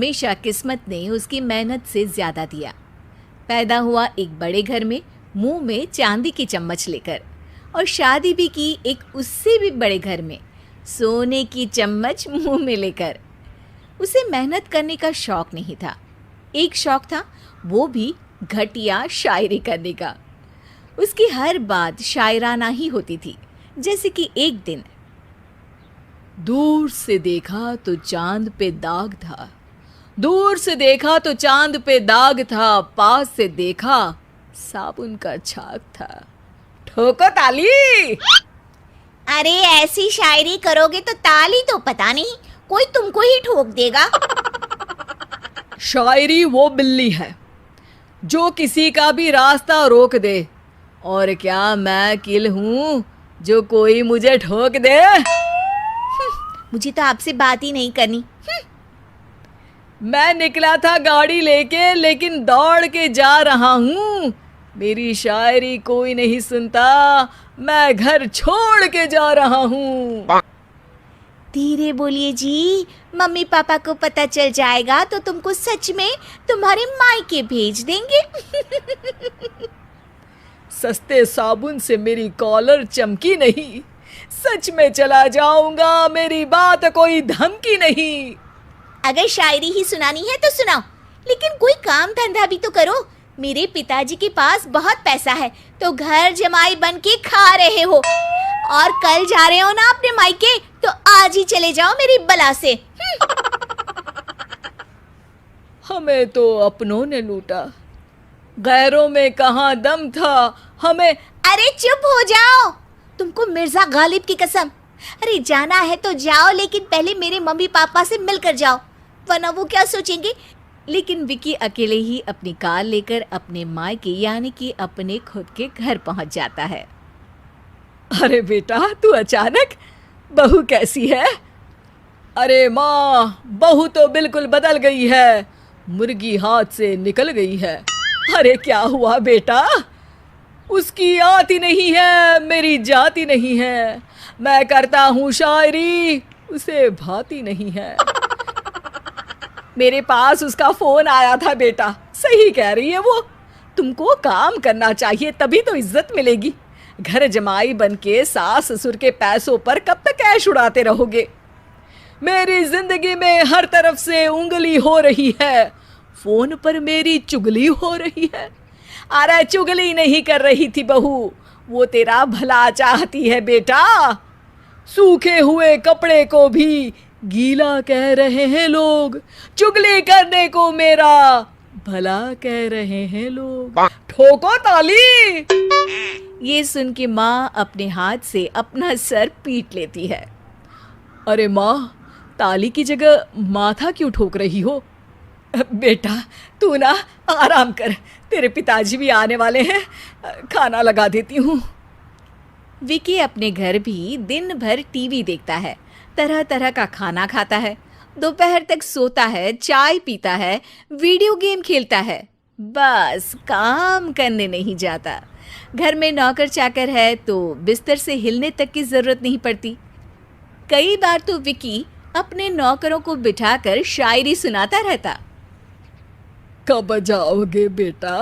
हमेशा किस्मत ने उसकी मेहनत से ज्यादा दिया। पैदा हुआ एक बड़े घर में, मुंह में चांदी की चम्मच लेकर, और शादी भी की एक उससे भी बड़े घर में, सोने की चम्मच मुंह में लेकर। उसे मेहनत करने का शौक नहीं था। एक शौक था, वो भी घटिया शायरी करने का। उसकी हर बात शायराना ही होती थी। जैसे कि एक दिन, दूर से देखा तो चांद पे दाग था, दूर से देखा तो चांद पे दाग था, पास से देखा साबुन का छाग था। ठोको ताली। अरे ऐसी शायरी करोगे तो ताली तो पता नहीं, कोई तुमको ही ठोक देगा। शायरी वो बिल्ली है जो किसी का भी रास्ता रोक दे, और क्या मैं किल हूँ जो कोई मुझे ठोक दे। मुझे तो आपसे बात ही नहीं करनी। मैं निकला था गाड़ी लेके, लेकिन दौड़ के जा रहा हूँ। मेरी शायरी कोई नहीं सुनता, मैं घर छोड़ के जा रहा हूँ। धीरे बोलिए जी, मम्मी पापा को पता चल जाएगा तो तुमको सच में तुम्हारे मायके भेज देंगे। सस्ते साबुन से मेरी कॉलर चमकी नहीं, सच में चला जाऊंगा, मेरी बात कोई धमकी नहीं। अगर शायरी ही सुनानी है तो सुनाओ, लेकिन कोई काम धंधा भी तो करो। मेरे पिताजी के पास बहुत पैसा है, तो घर जमाई बन के खा रहे हो, और कल जा रहे हो ना अपने मायके, तो आज ही चले जाओ मेरी बला से। हमें तो अपनों ने लूटा, गैरों में कहाँ दम था हमें। अरे चुप हो जाओ, तुमको मिर्जा गालिब की कसम। अरे जाना है तो जाओ, लेकिन पहले मेरे मम्मी पापा से मिलकर जाओ, वरना वो क्या सोचेंगे। लेकिन विकी अकेले ही अपनी कार लेकर अपने मायके यानी कि अपने खुद के घर पहुंच जाता है। अरे बेटा, तू अचानक, बहू कैसी है? अरे माँ, बहू तो बिल्कुल बदल गई है, मुर्गी हाथ से निकल गई है। अरे क्या हुआ बेटा? उसकी आती नहीं है, मेरी जाती नहीं है। मैं करता हूँ शायरी, उसे भाती नहीं है। मेरे पास उसका फोन आया था बेटा, सही कह रही है वो। तुमको काम करना चाहिए, तभी तो इज्जत मिलेगी। घर जमाई बन के सास ससुर के पैसों पर कब तक ऐश उड़ाते रहोगे? मेरी जिंदगी में हर तरफ से उंगली हो रही है, फोन पर मेरी चुगली हो रही है। अरे चुगली नहीं कर रही थी बहू, वो तेरा भला चाहती है बेटा। सूखे हुए कपड़े को भी गीला कह रहे हैं लोग, चुगली करने को मेरा भला कह रहे हैं लोग। ठोको ताली। ये सुन के माँ अपने हाथ से अपना सर पीट लेती है। अरे माँ, ताली की जगह माथा क्यों ठोक रही हो? बेटा तू ना आराम कर, तेरे पिताजी भी आने वाले हैं, खाना लगा देती हूँ। विकी अपने घर भी दिन भर टीवी देखता है, तरह तरह का खाना खाता है, दोपहर तक सोता है, चाय पीता है, वीडियो गेम खेलता है, बस काम करने नहीं जाता। घर में नौकर चाकर है तो बिस्तर से हिलने तक की जरूरत नहीं पड़ती। कई बार तो विकी अपने नौकरों को बिठाकर शायरी सुनाता रहता। कब जाओगे बेटा?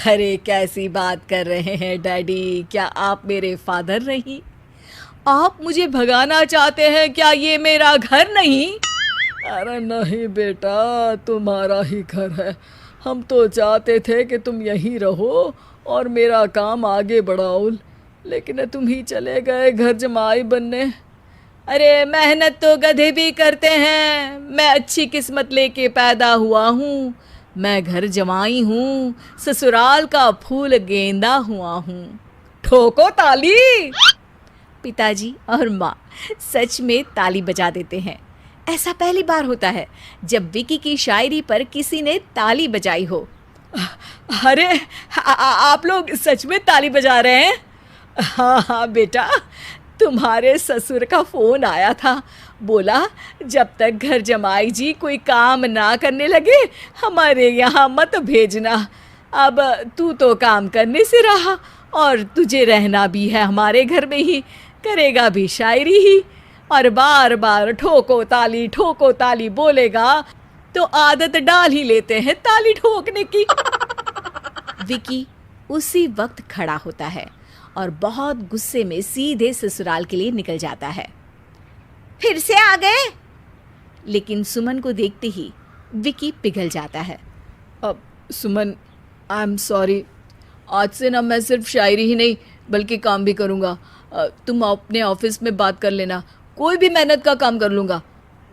अरे कैसी बात कर रहे हैं डैडी, क्या आप मेरे फादर नहीं? आप मुझे भगाना चाहते हैं क्या? ये मेरा घर नहीं। अरे नहीं बेटा, तुम्हारा ही घर है। हम तो चाहते थे कि तुम यहीं रहो और मेरा काम आगे बढ़ाओ, लेकिन तुम ही चले गए घर जमाई बनने। अरे मेहनत तो गधे भी करते हैं, मैं अच्छी किस्मत लेके पैदा हुआ हूँ, मैं घर जमाई हूँ, ससुराल का फूल गेंदा हुआ हूँ। ठोको ताली। पिताजी और माँ सच में ताली बजा देते हैं। ऐसा पहली बार होता है जब विकी की शायरी पर किसी ने ताली बजाई हो। अरे आप लोग सच में ताली बजा रहे हैं? हाँ हाँ बेटा, तुम्हारे ससुर का फोन आया था, बोला जब तक घर जमाई जी कोई काम ना करने लगे हमारे यहाँ मत भेजना। अब तू तो काम करने से रहा और तुझे रहना भी है हमारे घर में ही, करेगा भी शायरी ही, और बार बार ठोको ताली बोलेगा तो आदत डाल ही लेते हैं ताली ठोकने की। विकी उसी वक्त खड़ा होता है और बहुत गुस्से में सीधे ससुराल के लिए निकल जाता है। फिर से आ गए? लेकिन सुमन को देखते ही विकी पिघल जाता है। अब सुमन, आई एम सॉरी। आज से ना मैं सिर्फ शायरी ही नहीं बल्कि काम भी करूँगा। तुम अपने ऑफिस में बात कर लेना, कोई भी मेहनत का काम कर लूँगा।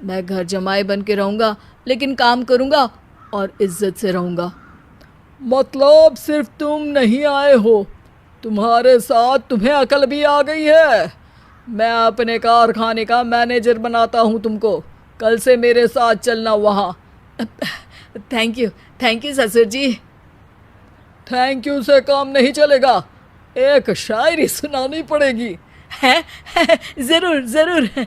मैं घर जमाई बन के रहूँगा, लेकिन काम करूँगा और इज्जत से रहूँगा। मतलब सिर्फ तुम नहीं आए हो, तुम्हारे साथ तुम्हें अकल भी आ गई है। मैं अपने कारखाने का मैनेजर बनाता हूँ तुमको। कल से मेरे साथ चलना वहाँ। थैंक यू ससुर जी। थैंक यू से काम नहीं चलेगा, एक शायरी सुनानी पड़ेगी। है ज़रूर ज़रूर।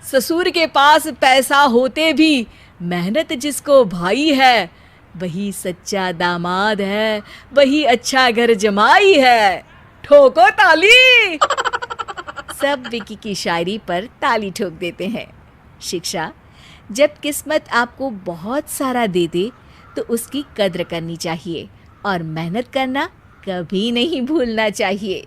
ससुर के पास पैसा होते भी मेहनत जिसको भाई है, वही सच्चा दामाद है, वही अच्छा घर जमाई है। ठोको ताली। सब विकी की शायरी पर ताली ठोक देते हैं। शिक्षा: जब किस्मत आपको बहुत सारा दे दे तो उसकी कद्र करनी चाहिए और मेहनत करना कभी नहीं भूलना चाहिए।